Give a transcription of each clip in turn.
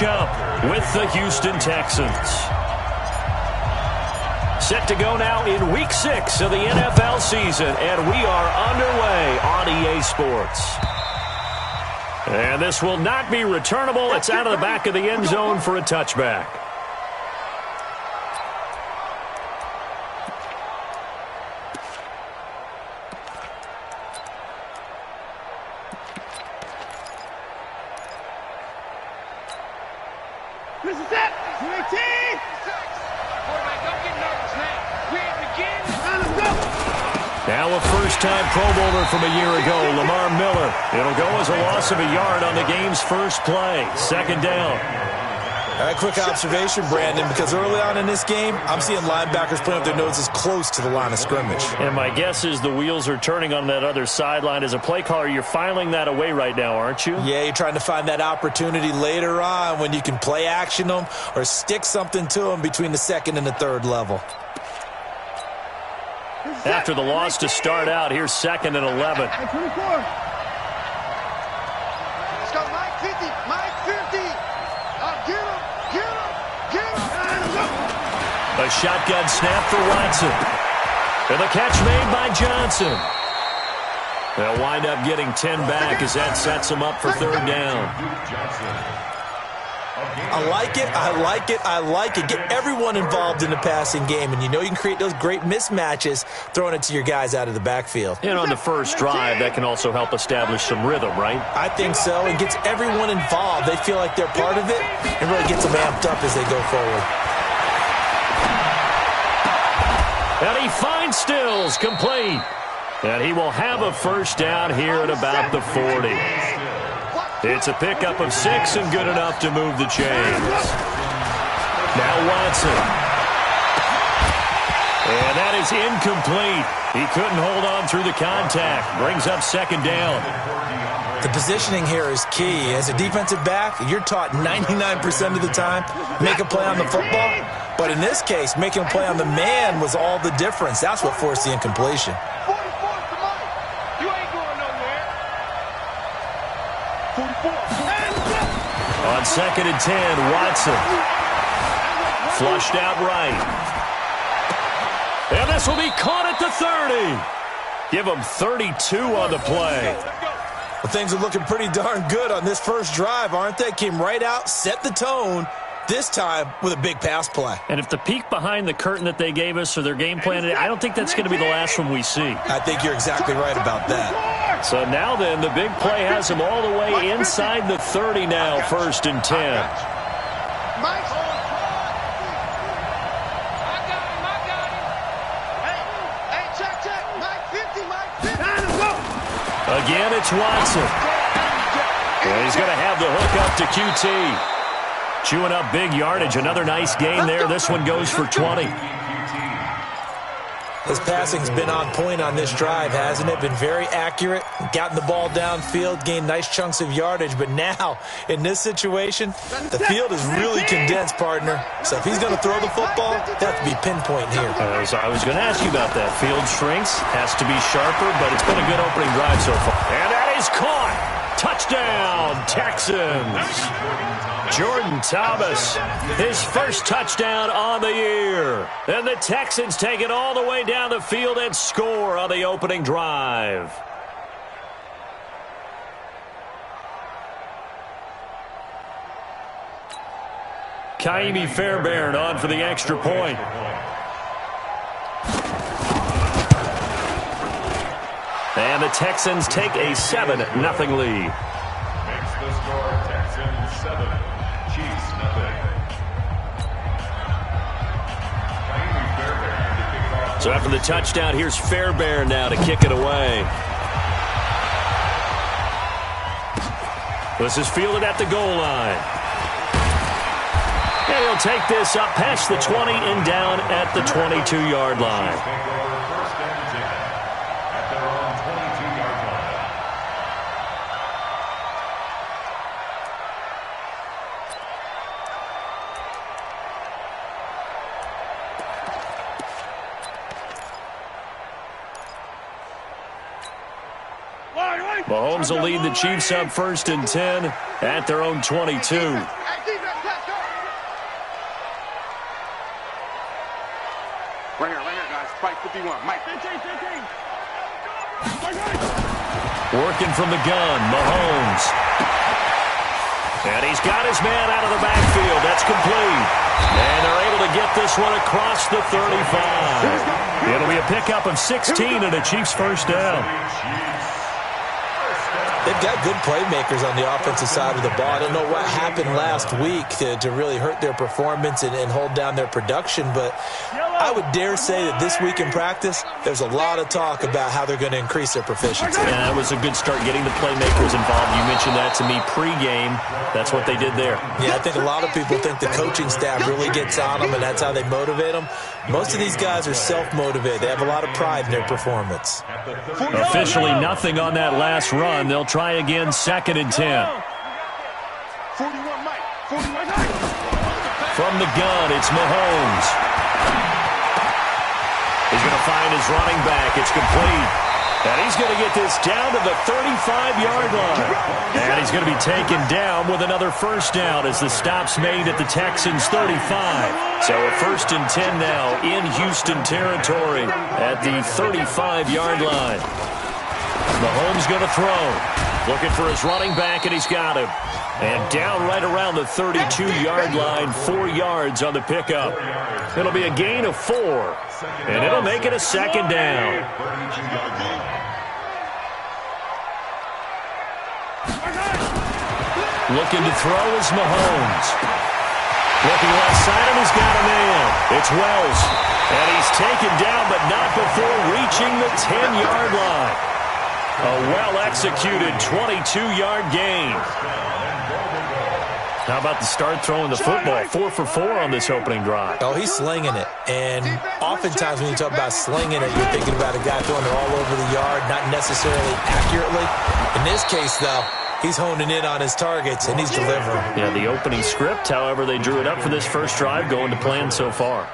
matchup with the Houston Texans. Set to go now in Week 6 of the NFL season, and we are underway on EA Sports. And this will not be returnable. It's out of the back of the end zone for a touchback. Now a first-time Pro Bowler from a year ago, Lamar Miller. It'll go as a loss of a yard on the game's first play. Second down. All right, quick observation, Brandon, because early on in this game, I'm seeing linebackers putting up their noses close to the line of scrimmage. And my guess is the wheels are turning on that other sideline. As a play caller, you're filing that away right now, aren't you? Yeah, you're trying to find that opportunity later on when you can play action them or stick something to them between the second and the third level. After the loss to start out, here's 2nd and 11. Let's go, Mike 50, Mike 50. Get him. A shotgun snap for Watson. And the catch made by Johnson. They'll wind up getting 10 back as that sets them up for third down. I like it. Get everyone involved in the passing game, and you know you can create those great mismatches throwing it to your guys out of the backfield. And on the first drive, that can also help establish some rhythm, right? I think so. It gets everyone involved. They feel like they're part of it and really gets them amped up as they go forward. And he finds Stills complete. And he will have a first down here at about the 40. It's a pickup of 6 and good enough to move the chains. Now Watson. And that is incomplete. He couldn't hold on through the contact. Brings up second down. The positioning here is key. As a defensive back, you're taught 99% of the time, make a play on the football. But in this case, making a play on the man was all the difference. That's what forced the incompletion. On 2nd and 10, Watson. Flushed out right. And this will be caught at the 30. Give him 32 on the play. Well, things are looking pretty darn good on this first drive, aren't they? Came right out, set the tone, this time with a big pass play. And if the peek behind the curtain that they gave us or their game plan, I don't think that's going to be the last one we see. I think you're exactly right about that. So now then, the big play has him all the way inside the 30 now, 1st and 10. Again, it's Watson. And he's going to have the hook up to QT. Chewing up big yardage. Another nice gain there. This one goes for 20. His passing's been on point on this drive, hasn't it? Been very accurate, gotten the ball downfield, gained nice chunks of yardage. But now, in this situation, the field is really condensed, partner. So if he's going to throw the football, they have to be pinpoint here. I was going to ask you about that. Field shrinks, has to be sharper, but it's been a good opening drive so far. And that is caught. Touchdown, Texans. Jordan Thomas, his first touchdown on the year. And the Texans take it all the way down the field and score on the opening drive. Kaimi Fairbairn on for the extra point. And the Texans take a 7-0 lead. Makes the score Texans 7, Chiefs nothing. So after the touchdown, here's Fairbairn now to kick it away. This is fielded at the goal line. And he'll take this up past the 20 and down at the 22-yard line. Mahomes will lead the Chiefs up 1st and 10 at their own 22. Right here, guys. Spike 51. Mike. 15. Working from the gun, Mahomes. And he's got his man out of the backfield. That's complete. And they're able to get this one across the 35. It'll be a pickup of 16 and a Chiefs first down. They've got good playmakers on the offensive side of the ball. I don't know what happened last week to really hurt their performance and hold down their production, but I would dare say that this week in practice, there's a lot of talk about how they're going to increase their proficiency. Yeah, that was a good start getting the playmakers involved. You mentioned that to me pregame. That's what they did there. Yeah, I think a lot of people think the coaching staff really gets on them, and that's how they motivate them. Most of these guys are self-motivated. They have a lot of pride in their performance. Officially nothing on that last run. They'll try again, 2nd and 10. 41 Mike. 41 Mike. From the gun, it's Mahomes. He's going to find his running back. It's complete. And he's going to get this down to the 35-yard line. And he's going to be taken down with another first down as the stop's made at the Texans' 35. So a 1st and 10 now in Houston territory at the 35-yard line. Mahomes going to throw. Looking for his running back, and he's got him. And down right around the 32-yard line, 4 yards on the pickup. It'll be a gain of 4, and it'll make it a 2nd down. Looking to throw is Mahomes. Looking left side, and he's got a man. It's Wells. And he's taken down, but not before reaching the 10-yard line. A well-executed 22-yard gain. How about the start throwing the football? 4 for 4 on this opening drive. Oh, he's slinging it. And oftentimes when you talk about slinging it, you're thinking about a guy throwing it all over the yard, not necessarily accurately. In this case, though, he's honing in on his targets, and he's delivering. Yeah, the opening script, however, they drew it up for this first drive, going to plan so far.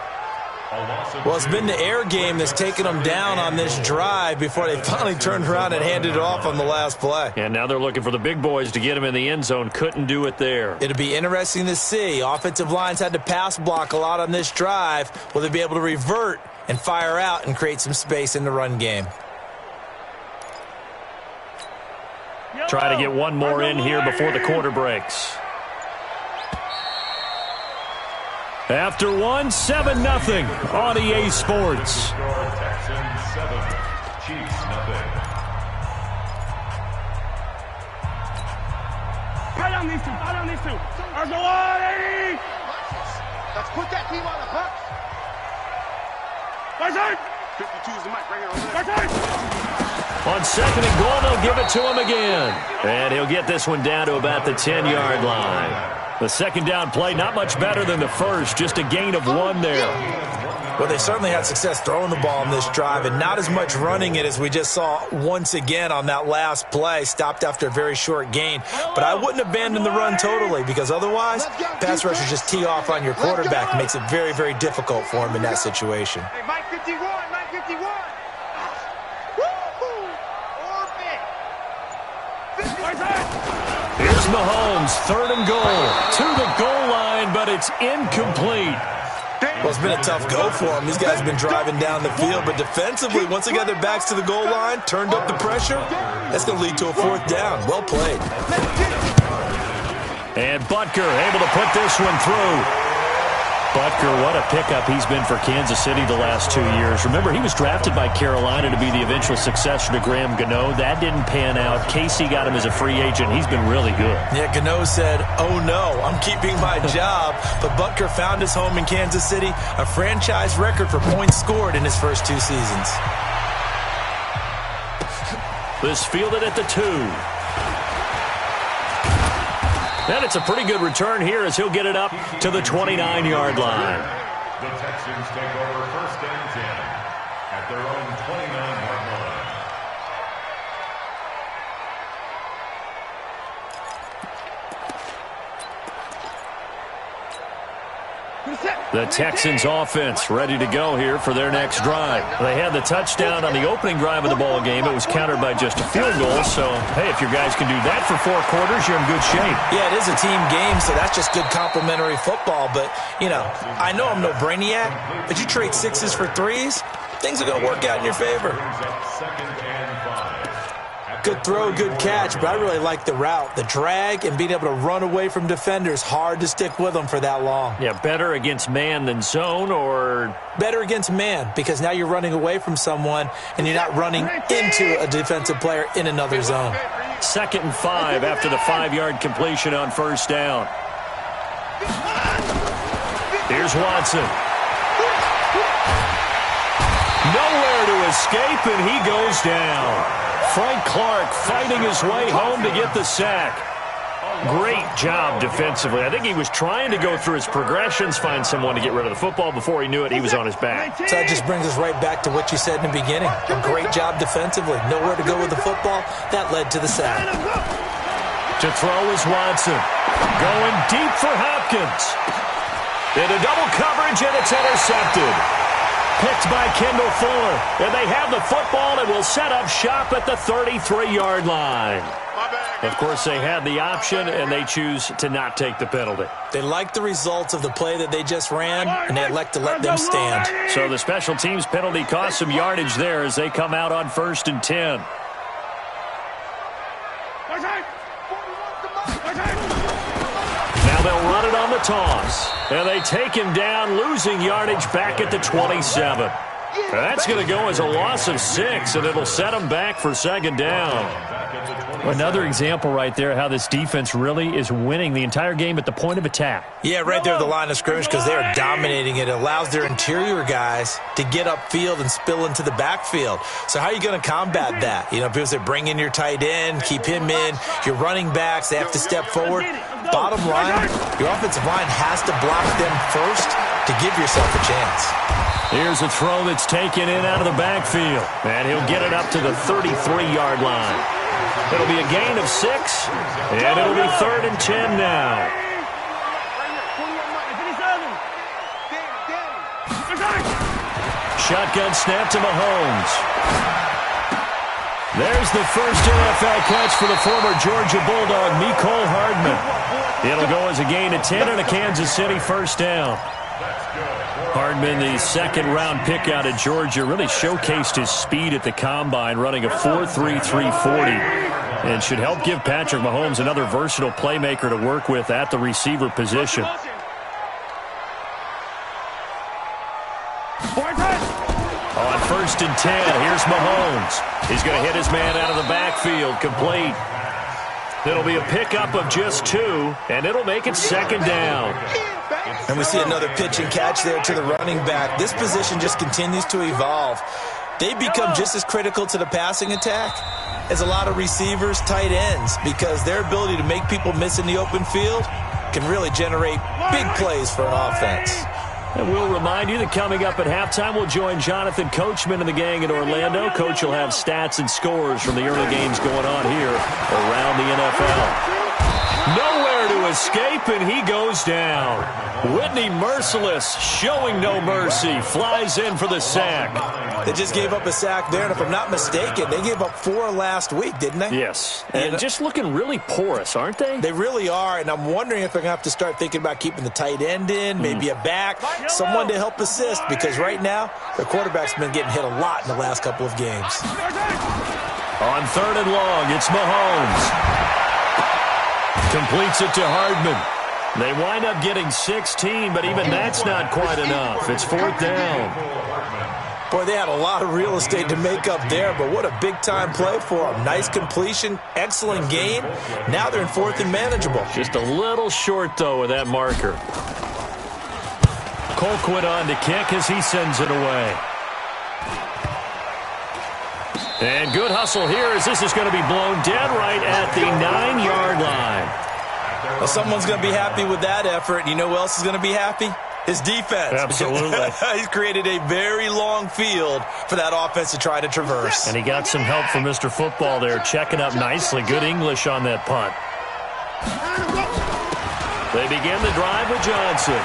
Well, it's been the air game that's taken them down on this drive before they finally turned around and handed it off on the last play. And now they're looking for the big boys to get him in the end zone. Couldn't do it there. It'll be interesting to see. Offensive lines had to pass block a lot on this drive. Will they be able to revert and fire out and create some space in the run game? Try to get one more in here before the quarter breaks. After 1, 7-0 on EA Sports. Texans 7, Chiefs 0. Down these two. Let's put that team on the hooks. 52 is the mic right here over there. On 2nd and goal, they'll give it to him again. And he'll get this one down to about the 10-yard line. The second down play, not much better than the first, just a gain of 1 there. Well, they certainly had success throwing the ball on this drive and not as much running it as we just saw once again on that last play. Stopped after a very short gain. But I wouldn't abandon the run totally because otherwise, pass rushers just tee off on your quarterback. It makes it very, very difficult for him in that situation. Hey, Mike 51, Mike 51. Woo-hoo! Here's Mahomes, 3rd and goal. To the goal line, but it's incomplete. Well, it's been a tough go for him. These guys have been driving down the field, but defensively, once they got their backs to the goal line, turned up the pressure, that's going to lead to a 4th down. Well played. And Butker able to put this one through. Butker, what a pickup he's been for Kansas City the last 2 years. Remember, he was drafted by Carolina to be the eventual successor to Graham Gano. That didn't pan out. Casey got him as a free agent. He's been really good. Yeah, Gano said, oh no, I'm keeping my job. But Butker found his home in Kansas City, a franchise record for points scored in his first 2 seasons. This fielded at the 2. And it's a pretty good return here as he'll get it up to the 29-yard line. The Texans take over 1st and 10 at their own 29-yard line. The Texans offense ready to go here for their next drive. They had the touchdown on the opening drive of the ball game. It was countered by just a field goal. So, hey, if your guys can do that for 4 quarters, you're in good shape. Yeah, it is a team game, so that's just good complimentary football. But, you know, I know I'm no brainiac, but you trade 6s for 3s, things are going to work out in your favor. Good throw, good catch, but I really like the route. The drag and being able to run away from defenders, hard to stick with them for that long. Yeah, better against man than zone, or? Better against man, because now you're running away from someone and you're not running into a defensive player in another zone. 2nd and 5 after the 5-yard completion on 1st down. Here's Watson. Nowhere to escape, and he goes down. Frank Clark fighting his way home to get the sack. Great job defensively. I think he was trying to go through his progressions, find someone to get rid of the football. Before he knew it, he was on his back. So that just brings us right back to what you said in the beginning. A great job defensively. Nowhere to go with the football. That led to the sack. To throw is Watson. Going deep for Hopkins. Into double coverage, and it's intercepted. Picked by Kendall Fuller. And they have the football and will set up shop at the 33-yard line. Of course, they had the option, and they choose to not take the penalty. They like the results of the play that they just ran, and they elect to let them stand. So the special teams penalty cost some yardage there as they come out on 1st and 10. Now they'll run it on the toss. And they take him down, losing yardage back at the 27. That's going to go as a loss of 6, and it'll set them back for 2nd down. Another example right there how this defense really is winning the entire game at the point of attack. Yeah, right there at the line of scrimmage, because they are dominating it. It allows their interior guys to get upfield and spill into the backfield. So how are you going to combat that? You know, people say bring in your tight end, keep him in. Your running backs, they have to step forward. Bottom line, your offensive line has to block them first to give yourself a chance. Here's a throw that's taken in out of the backfield. And he'll get it up to the 33-yard line. It'll be a gain of 6, and it'll be 3rd and 10 now. Shotgun snap to Mahomes. There's the first NFL catch for the former Georgia Bulldog, Mecole Hardman. It'll go as a gain of 10 and a Kansas City 1st down. Hardman, the 2nd-round pick out of Georgia, really showcased his speed at the combine, running a 4.33 40, and should help give Patrick Mahomes another versatile playmaker to work with at the receiver position. On 1st and 10, here's Mahomes. He's going to hit his man out of the backfield, complete. It'll be a pickup of just 2, and it'll make it 2nd down. And we see another pitch and catch there to the running back. This position just continues to evolve. They become just as critical to the passing attack as a lot of receivers, tight ends, because their ability to make people miss in the open field can really generate big plays for an offense. And we'll remind you that coming up at halftime, we'll join Jonathan Coachman and the gang in Orlando. Coach will have stats and scores from the early games going on here around the NFL. Nowhere to escape, and he goes down. Whitney Merciless, showing no mercy, flies in for the sack. They just gave up a sack there, and if I'm not mistaken, they gave up 4 last week, didn't they? Yes, and just looking really porous, aren't they? They really are, and I'm wondering if they're going to have to start thinking about keeping the tight end in, maybe a back, someone to help assist, because right now, their quarterback's been getting hit a lot in the last couple of games. On 3rd and long, it's Mahomes. Completes it to Hardman. They wind up getting 16, but even that's not quite enough. It's 4th down. Boy, they had a lot of real estate to make up there, but what a big-time play for them. Nice completion, excellent gain. Now they're in 4th and manageable. Just a little short, though, with that marker. Colquitt on to kick as he sends it away. And good hustle here as this is going to be blown dead right at the 9-yard line. Well, someone's going to be happy with that effort. And you know who else is going to be happy? His defense. Absolutely. He's created a very long field for that offense to try to traverse. And he got some help from Mr. Football there, checking up nicely. Good English on that punt. They begin the drive with Johnson.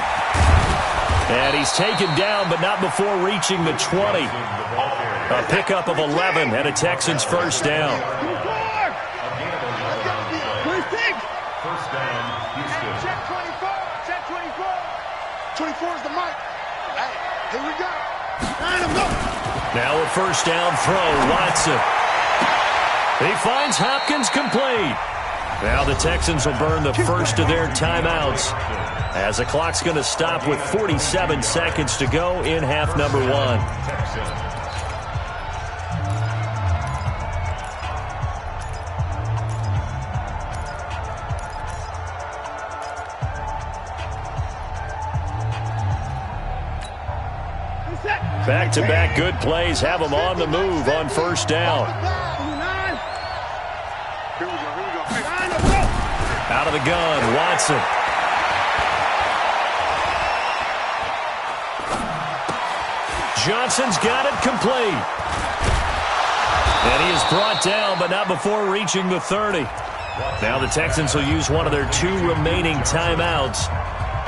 And he's taken down, but not before reaching the 20. A pickup of 11 and a Texans first down. First down, Houston. Check 24. Check 24. 24 is the mic. Hey, here we go. Line him up. Now a first down throw, Watson. He finds Hopkins complete. Now the Texans will burn the first of their timeouts as the clock's going to stop with 47 seconds to go in half number 1. Back-to-back good plays have them on the move on first down. Here we go. Out of the gun, Watson. Johnson's got it complete. And he is brought down, but not before reaching the 30. Now the Texans will use one of their 2 remaining timeouts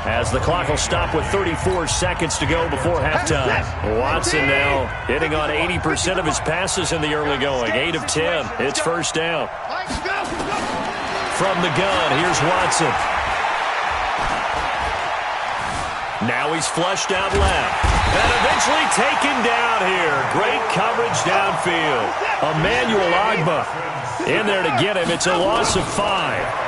as the clock will stop with 34 seconds to go before halftime. Watson now hitting on 80% of his passes in the early going. 8 of 10. It's first down. From the gun, here's Watson. Now he's flushed out left. And eventually taken down here. Great coverage downfield. Emmanuel Ogbah in there to get him. It's a loss of 5.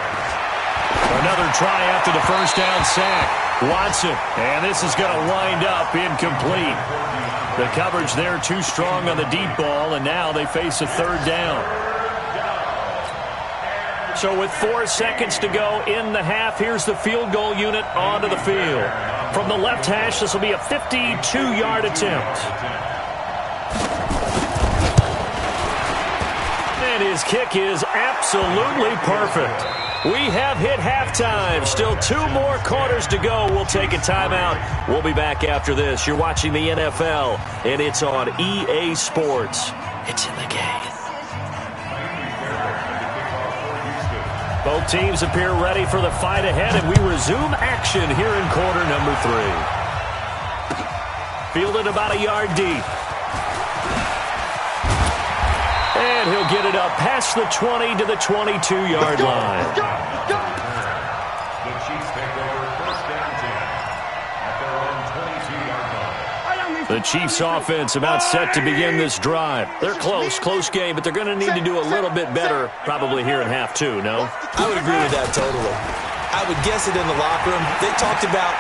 Another try after the first down sack. Watson, and this is going to wind up incomplete. The coverage there too strong on the deep ball, and now they face a third down. So with 4 seconds to go in the half, here's the field goal unit onto the field. From the left hash, this will be a 52-yard attempt. And his kick is absolutely perfect. We have hit halftime. Still 2 more quarters to go. We'll take a timeout. We'll be back after this. You're watching the NFL, and it's on EA Sports. It's in the game. Both teams appear ready for the fight ahead, and we resume action here in quarter number 3. Fielded about a yard deep. And he'll get it up past the 20 to the 22-yard line. The Chiefs take over first down 10 at their own 22-yard line. The Chiefs offense about set to begin this drive. They're close game, but they're going to need to do a little bit better probably here in half 2, no? I would agree with that totally. I would guess it in the locker room. They talked about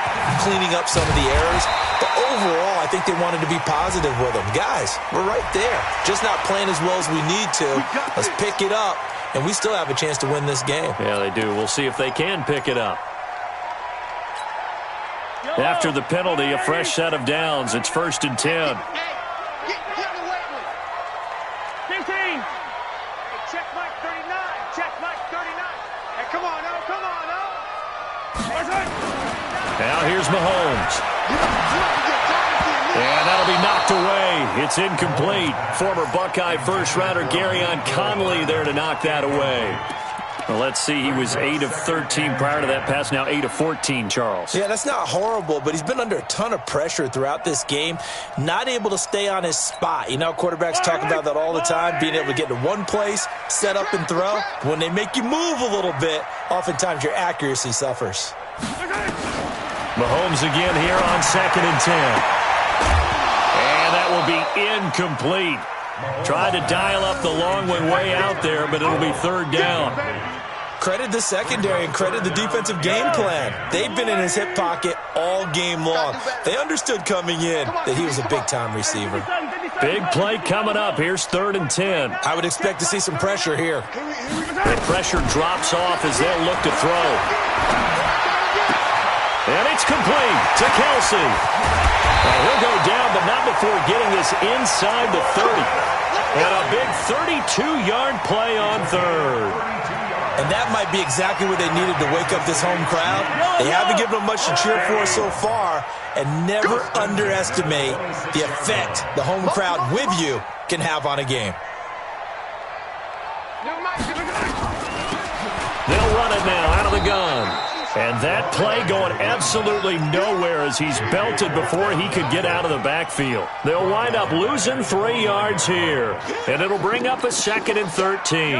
cleaning up some of the errors, but overall, I think they wanted to be positive with them. Guys, we're right there. Just not playing as well as we need to. Let's pick it up, and we still have a chance to win this game. Yeah, they do. We'll see if they can pick it up. After the penalty, a fresh set of downs. It's first and 10. 15. Check Mike 39. Check Mike 39. Hey, come on, oh, come on, oh. Now here's Mahomes. And that'll be knocked away. It's incomplete. Former Buckeye first-rounder Garyon Conley there to knock that away. Well, let's see. He was 8 of 13 prior to that pass. Now 8 of 14, Charles. Yeah, that's not horrible, but he's been under a ton of pressure throughout this game. Not able to stay on his spot. You know, quarterbacks talk about that all the time, being able to get to one place, set up and throw. When they make you move a little bit, oftentimes your accuracy suffers. Mahomes again here on 2nd and 10. And that will be incomplete. Tried to dial up the long one way out there, but it'll be third down. Credit the secondary and credit the defensive game plan. They've been in his hip pocket all game long. They understood coming in that he was a big-time receiver. Big play coming up. Here's 3rd and 10. I would expect to see some pressure here. The pressure drops off as they'll look to throw. And it's complete to Kelsey. And he'll go down, but not before getting this inside the 30. And a big 32-yard play on 3rd. And that might be exactly what they needed to wake up this home crowd. They haven't given them much to cheer for so far. And never underestimate the effect the home crowd with you can have on a game. They'll run it now out of the gun. And that play going absolutely nowhere as he's belted before he could get out of the backfield. They'll wind up losing 3 yards here. And it'll bring up a 2nd and 13.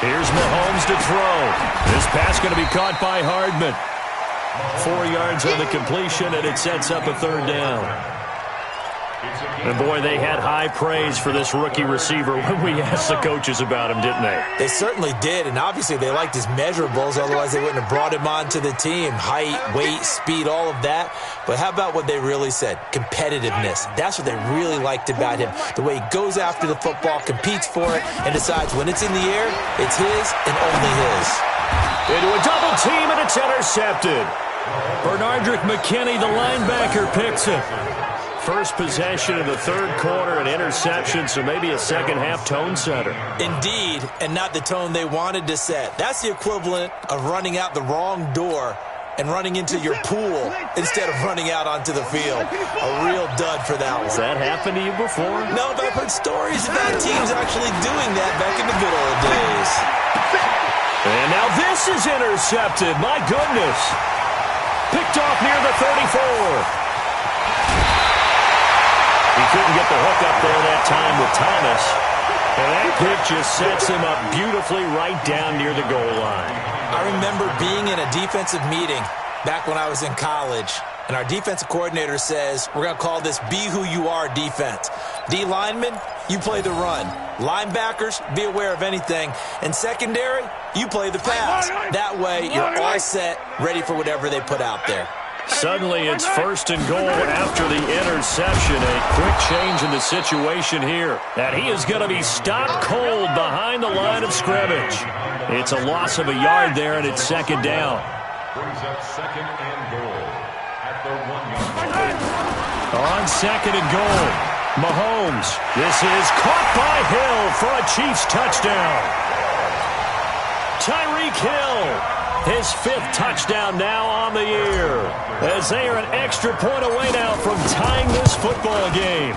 Here's Mahomes to throw. This pass going to be caught by Hardman. 4 yards on the completion, and it sets up a 3rd down. And, boy, they had high praise for this rookie receiver when we asked the coaches about him, didn't they? They certainly did, and obviously they liked his measurables. Otherwise, they wouldn't have brought him onto the team. Height, weight, speed, all of that. But how about what they really said? Competitiveness. That's what they really liked about him. The way he goes after the football, competes for it, and decides when it's in the air, it's his and only his. Into a double team, and it's intercepted. Bernardrick McKinney, the linebacker, picks it. First possession of the 3rd quarter, an interception, so maybe a second-half tone setter. Indeed, and not the tone they wanted to set. That's the equivalent of running out the wrong door and running into your pool instead of running out onto the field. A real dud for that one. Has that happened to you before? No, but I've heard stories about teams actually doing that back in the good old days. And now this is intercepted. My goodness. Picked off near the 34. He couldn't get the hook up there that time with Thomas. And that pick just sets him up beautifully right down near the goal line. I remember being in a defensive meeting back when I was in college, and our defensive coordinator says, we're going to call this Be Who You Are defense. D linemen, you play the run. Linebackers, be aware of anything. And secondary, you play the pass. That way, you're all set, ready for whatever they put out there. Suddenly, it's 1st and goal after the interception. A quick change in the situation here. And he is going to be stopped cold behind the line of scrimmage. It's a loss of a yard there, and it's 2nd down. Brings up 2nd and goal at the 1-yard line. On 2nd and goal, Mahomes. This is caught by Hill for a Chiefs touchdown. Tyreek Hill. His 5th touchdown now on the year, as they are an extra point away now from tying this football game.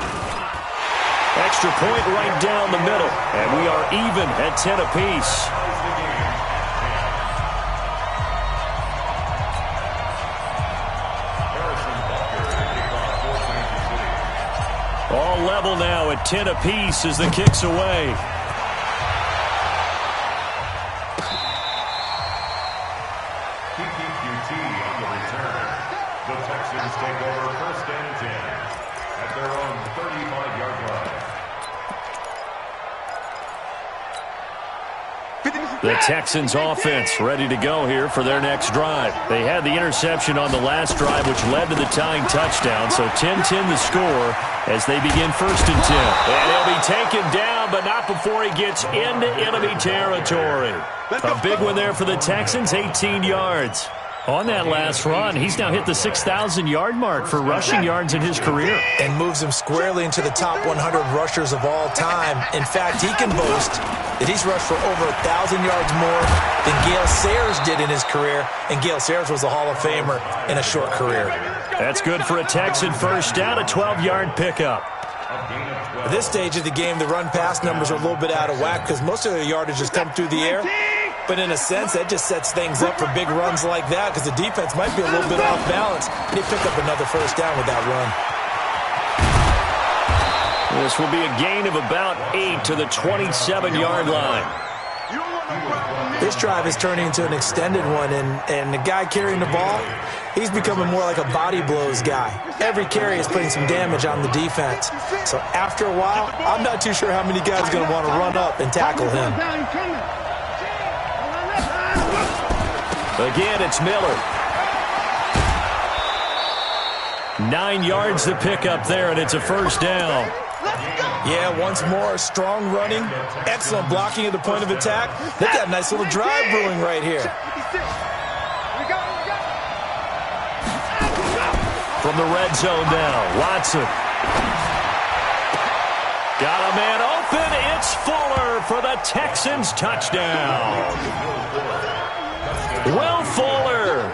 Extra point right down the middle, and we are even at 10 apiece. All level now at 10 apiece as the kick's away. Take over 1st and 10 at their own 35-yard line. The Texans offense ready to go here for their next drive. They had the interception on the last drive, which led to the tying touchdown. So 10-10 the score as they begin 1st and 10. And he'll be taken down, but not before he gets into enemy territory. A big one there for the Texans, 18 yards. On that last run, he's now hit the 6,000-yard mark for rushing yards in his career. And moves him squarely into the top 100 rushers of all time. In fact, he can boast that he's rushed for over 1,000 yards more than Gale Sayers did in his career. And Gale Sayers was a Hall of Famer in a short career. That's good for a Texan 1st down, a 12-yard pickup. At this stage of the game, the run-pass numbers are a little bit out of whack because most of the yardage has come through the air. But in a sense, that just sets things up for big runs like that because the defense might be a little bit off balance. And he picked up another 1st down with that run. This will be a gain of about 8 to the 27-yard line. This drive is turning into an extended one, and the guy carrying the ball, he's becoming more like a body blows guy. Every carry is putting some damage on the defense. So after a while, I'm not too sure how many guys are going to want to run up and tackle him. Again, it's Miller. 9 yards to pick up there, and it's a 1st down. Yeah, once more, strong running, excellent blocking at the point of attack. They've got a nice little drive brewing right here. From the red zone now, Watson. Got a man open. It's Fuller for the Texans touchdown. Will Fuller,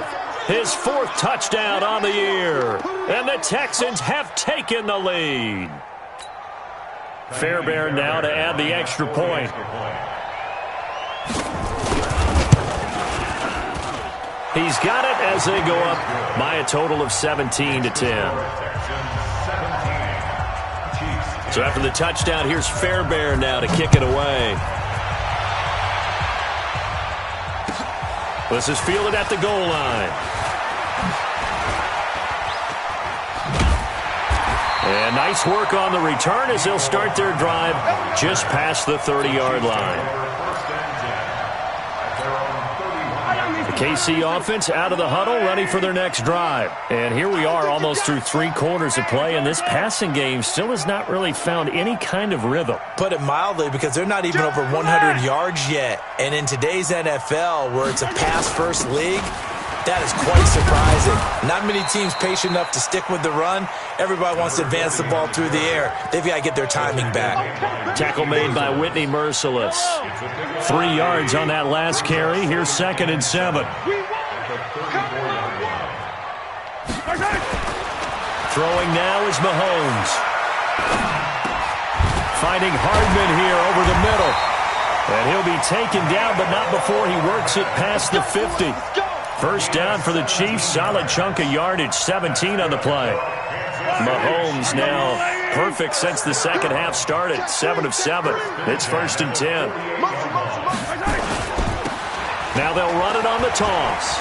his 4th touchdown on the year. And the Texans have taken the lead. Fairbairn now to add the extra point. He's got it as they go up by a total of 17-10. So after the touchdown, here's Fairbairn now to kick it away. This is fielded at the goal line. And nice work on the return as they'll start their drive just past the 30-yard line. The KC offense out of the huddle, ready for their next drive. And here we are almost through 3 quarters of play, and this passing game still has not really found any kind of rhythm. Put it mildly, because they're not even over 100 yards yet. And in today's NFL, where it's a pass-first league, that is quite surprising. Not many teams patient enough to stick with the run. Everybody wants to advance the ball through the air. They've got to get their timing back. Tackle made by Whitney Merciless. 3 yards on that last carry. Here's 2nd and 7. Throwing now is Mahomes. Finding Hardman here over the middle. And he'll be taken down, but not before he works it past the 50. First down for the Chiefs. Solid chunk of yardage. 17 on the play. Mahomes now perfect since the second half started. 7 of 7. It's 1st and 10. Now they'll run it on the toss.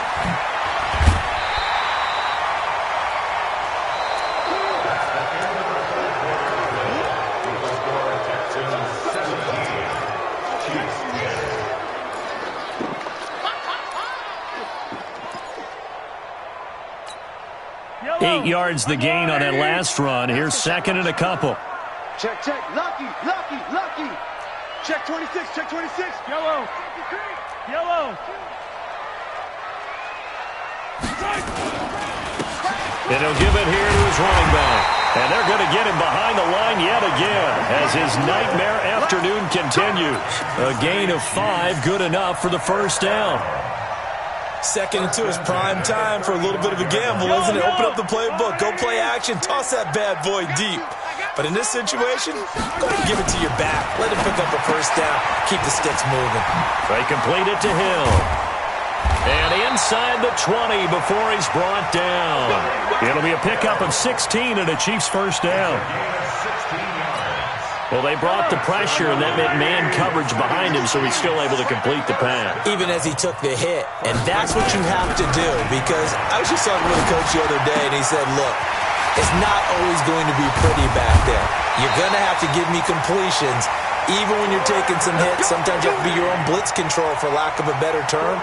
Eight yards the gain on that last run. Here's 2nd and a couple. Check, check. Lucky, lucky, lucky. Check 26, check 26. Yellow. Yellow. And he'll give it here to his running back. And they're going to get him behind the line yet again as his nightmare afternoon continues. A gain of 5, good enough for the first down. 2nd and 2 is prime time for a little bit of a gamble, isn't it? Open up the playbook, go play action, toss that bad boy deep. But in this situation, go ahead and give it to your back. Let him pick up a first down. Keep the sticks moving. They complete it to Hill. And inside the 20 before he's brought down. It'll be a pickup of 16 and a Chiefs first down. Well, they brought the pressure, and that meant man coverage behind him, so he's still able to complete the pass. Even as he took the hit. And that's what you have to do, because I was just talking with a coach the other day, and he said, look, it's not always going to be pretty back there. You're going to have to give me completions. Even when you're taking some hits, sometimes you have to be your own blitz control, for lack of a better term.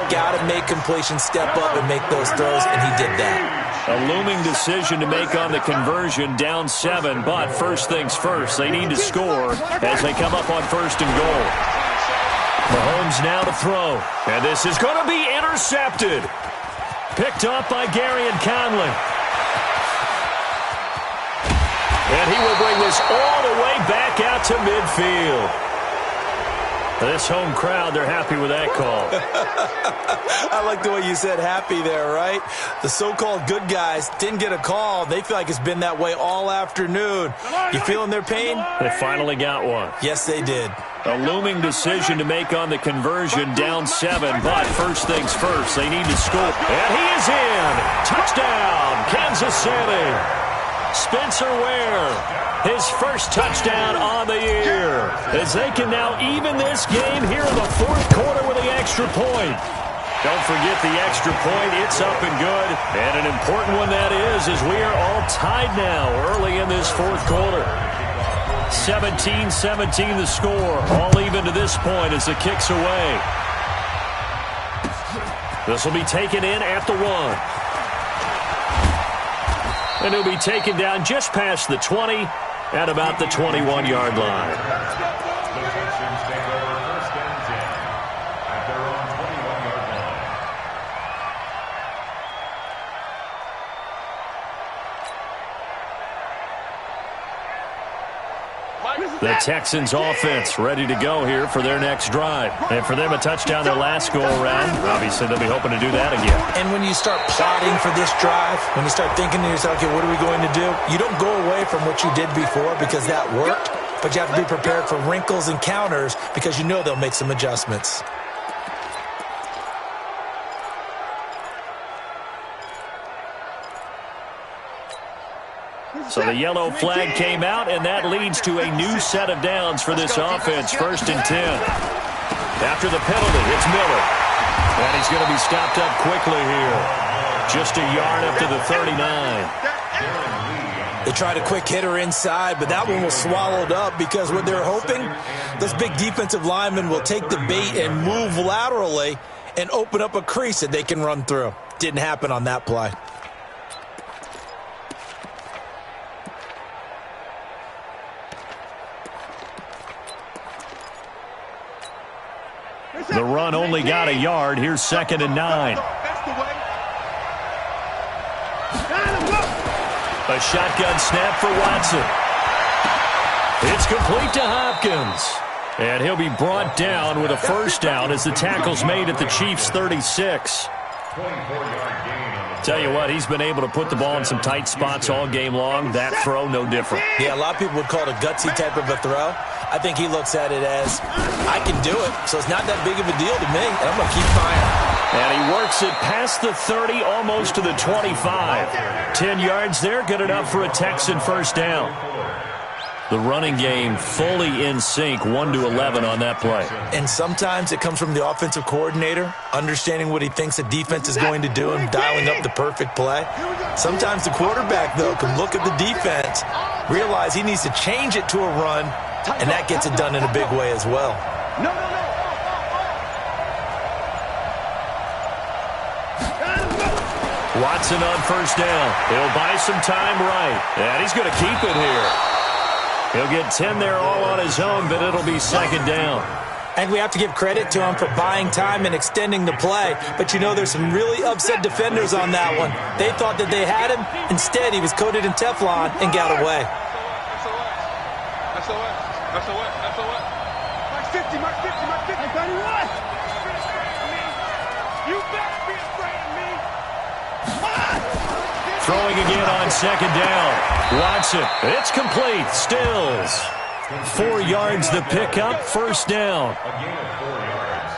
Got to make completions, step up, and make those throws, and he did that. A looming decision to make on the conversion, down 7, but first things first, they need to score as they come up on 1st and goal. Mahomes now to throw, and this is going to be intercepted. Picked up by Gary and Conley. And he will bring this all the way back out to midfield. This home crowd, they're happy with that call. I like the way you said happy there, right? The so-called good guys didn't get a call. They feel like it's been that way all afternoon. You feeling their pain? They finally got one. Yes, they did. A looming decision to make on the conversion, down 7, but first things first, they need to score. And he is in. Touchdown, Kansas City. Spencer Ware, his first touchdown on the year, as they can now even this game here in the 4th quarter with the extra point. Don't forget the extra point. It's up and good, and an important one that is, as we are all tied now early in this 4th quarter. 17-17 the score, all even to this point as the kick's away. This will be taken in at the 1. And he'll be taken down just past the 20 at about the 21-yard line. The Texans take over 1st and 10 at their own 21-yard line. The Texans offense ready to go here for their next drive. And for them, a touchdown their last go-around. Obviously, they'll be hoping to do that again. And when you start plotting for this drive, when you start thinking to yourself, okay, what are we going to do? You don't go away from what you did before because that worked. but you have to be prepared for wrinkles and counters because you know they'll make some adjustments. So the yellow flag came out, and that leads to a new set of downs for this offense. 1st and 10. After the penalty, it's Miller. And he's going to be stopped up quickly here. Just a yard up to the 39. They tried a quick hitter inside, but that one was swallowed up because what they're hoping, those big defensive linemen will take the bait and move laterally and open up a crease that they can run through. Didn't happen on that play. The run only got a yard. Here's 2nd and 9. A shotgun snap for Watson. It's complete to Hopkins. And he'll be brought down with a first down as the tackle's made at the Chiefs' 36. Tell you what, he's been able to put the ball in some tight spots all game long. That throw, no different. Yeah, a lot of people would call it a gutsy type of a throw. I think he looks at it as, I can do it, so it's not that big of a deal to me, and I'm going to keep firing. And he works it past the 30, almost to the 25. 10 yards there, good enough for a Texan first down. The running game fully in sync, 1-11 on that play. And sometimes it comes from the offensive coordinator, understanding what he thinks the defense is going to do and dialing up the perfect play. Sometimes the quarterback, though, can look at the defense, realize he needs to change it to a run, and that gets it done in a big way as well. Watson on first down. He'll buy some time right. And he's going to keep it here. He'll get 10 there all on his own, but it'll be 2nd down. And we have to give credit to him for buying time and extending the play. But you know, there's some really upset defenders on that one. They thought that they had him. Instead, he was coated in Teflon and got away. Mark 50, Mark 50, Mark 50. I got it. You better be afraid of me. Throwing again on 2nd down. Watson, it's complete. Stills. 4 yards the pickup, first down.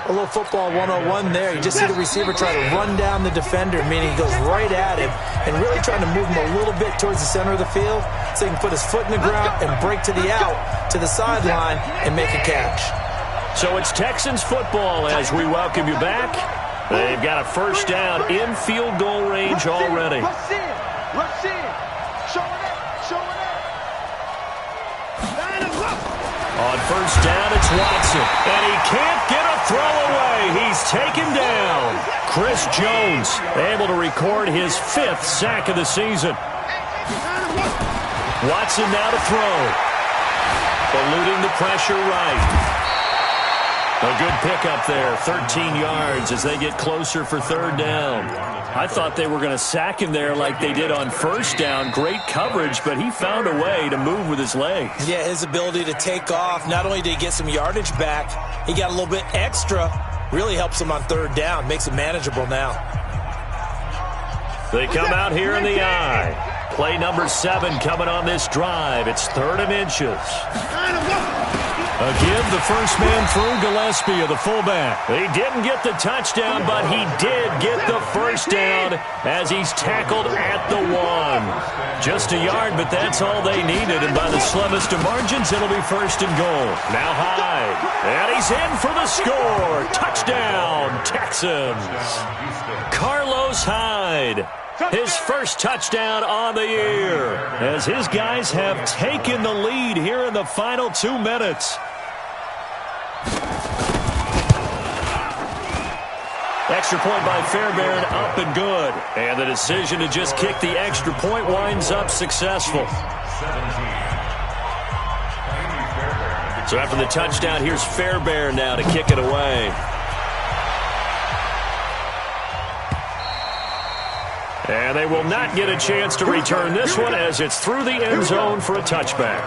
A little football 101 there. You just see the receiver try to run down the defender, meaning he goes right at him and really trying to move him a little bit towards the center of the field so he can put his foot in the ground and break to the out, to the sideline, and make a catch. So it's Texans football as we welcome you back. They've got a first down in field goal range already. Rush in. Show it up. Line him up. On first down, it's Watson. And he can't get a throw away. He's taken down. Chris Jones able to record his 5th sack of the season. Watson now to throw. Eluding the pressure right. A good pickup there, 13 yards as they get closer for 3rd down. I thought they were going to sack him there like they did on first down. Great coverage, but he found a way to move with his legs. Yeah, his ability to take off, not only did he get some yardage back, he got a little bit extra. Really helps him on 3rd down, makes it manageable now. They come out here in the eye. Play number 7 coming on this drive. It's 3rd and inches. Again, the first man through, Gillespie of the fullback. He didn't get the touchdown, but he did get the first down as he's tackled at the 1. Just a yard, but that's all they needed, and by the slimmest of margins, it'll be 1st and goal. Now Hyde, and he's in for the score. Touchdown, Texans. Carlos Hyde. His first touchdown on the year as his guys have taken the lead here in the final 2 minutes. Extra point by Fairbairn, up and good. And the decision to just kick the extra point winds up successful. So after the touchdown, here's Fairbairn now to kick it away. And they will not get a chance to return this one as it's through the end zone for a touchback.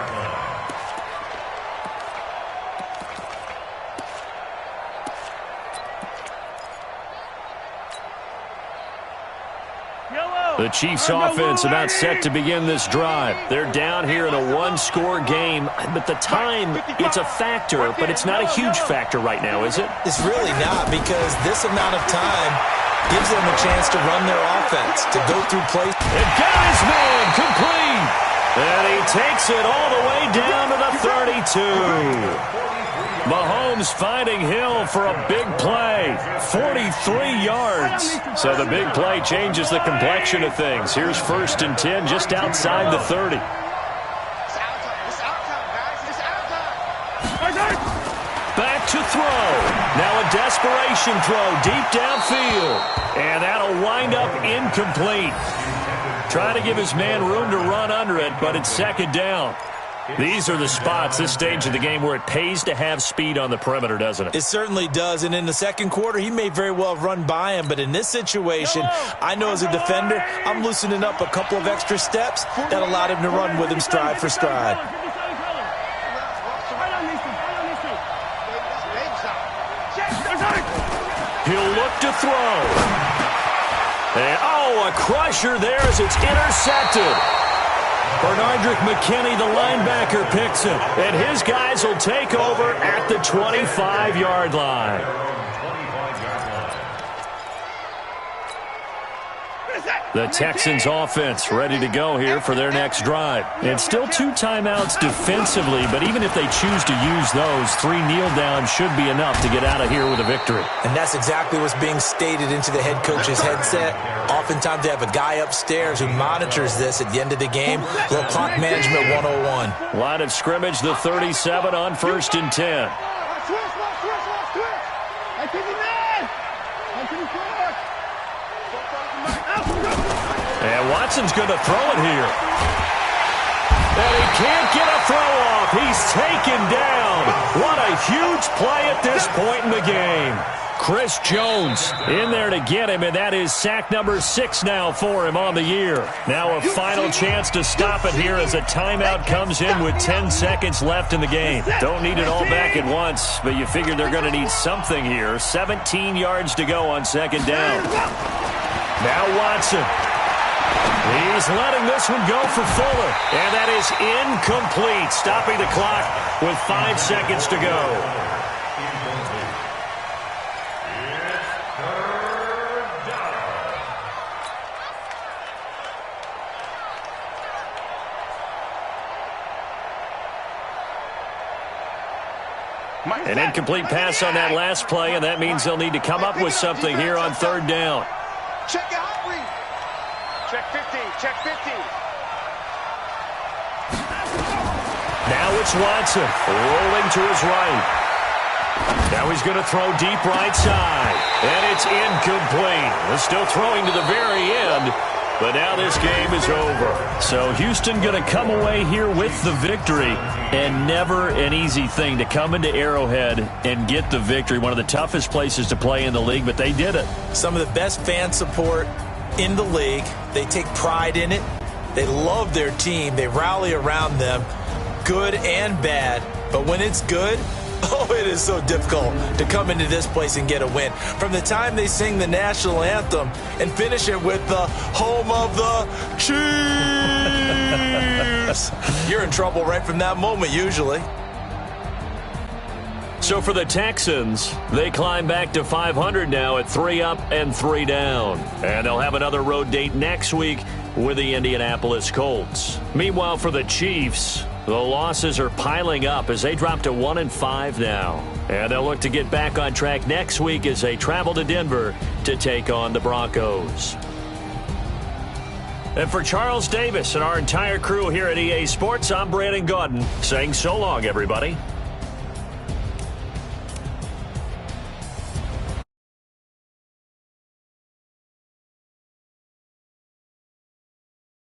Yellow. The Chiefs offense about set to begin this drive. They're down here in a one-score game, but the time, it's a factor, but it's not a huge factor right now, is it? It's really not, because this amount of time gives them a chance to run their offense, to go through plays. And got his man complete. And he takes it all the way down to the 32. Mahomes finding Hill for a big play. 43 yards. So the big play changes the complexion of things. Here's 1st and 10 just outside the 30. Back to throw. Now a desperation throw deep downfield. And that'll wind up incomplete. Trying to give his man room to run under it, but it's 2nd down. These are the spots, this stage of the game, where it pays to have speed on the perimeter, doesn't it? It certainly does, and in the 2nd quarter, he may very well have run by him, but in this situation, I know as a defender, I'm loosening up a couple of extra steps that allowed him to run with him stride for stride. He'll look to throw. And, a crusher there as it's intercepted. Bernardrick McKinney, the linebacker, picks it. And his guys will take over at the 25-yard line. The Texans offense ready to go here for their next drive. And still 2 timeouts defensively, but even if they choose to use those, 3 kneel downs should be enough to get out of here with a victory. And that's exactly what's being stated into the head coach's headset. Oftentimes they have a guy upstairs who monitors this at the end of the game. Little clock management 101. Line of scrimmage, the 37 on 1st and 10. And Watson's going to throw it here. And he can't get a throw off. He's taken down. What a huge play at this point in the game. Chris Jones in there to get him, and that is sack number 6 now for him on the year. Now a final chance to stop it here as a timeout comes in with 10 seconds left in the game. Don't need it all back at once, but you figure they're going to need something here. 17 yards to go on 2nd down. Now Watson. He's letting this one go for Fuller. And that is incomplete, stopping the clock with 5 seconds to go. An incomplete pass on that last play, and that means they'll need to come up with something here on 3rd down. Check out. Check 50. Check 50. Now it's Watson rolling to his right. Now he's going to throw deep right side. And it's incomplete. They're still throwing to the very end. But now this game is over. So Houston going to come away here with the victory. And never an easy thing to come into Arrowhead and get the victory. One of the toughest places to play in the league, but they did it. Some of the best fan support in the league. They take pride in it. They love their team. They rally around them, good and bad. But when it's good, it is so difficult to come into this place and get a win. From the time they sing the national anthem and finish it with the home of the Chiefs, you're in trouble right from that moment usually. So for the Texans, they climb back to 500 now at 3 up and 3 down. And they'll have another road date next week with the Indianapolis Colts. Meanwhile, for the Chiefs, the losses are piling up as they drop to 1-5 now. And they'll look to get back on track next week as they travel to Denver to take on the Broncos. And for Charles Davis and our entire crew here at EA Sports, I'm Brandon Gaudin saying so long, everybody.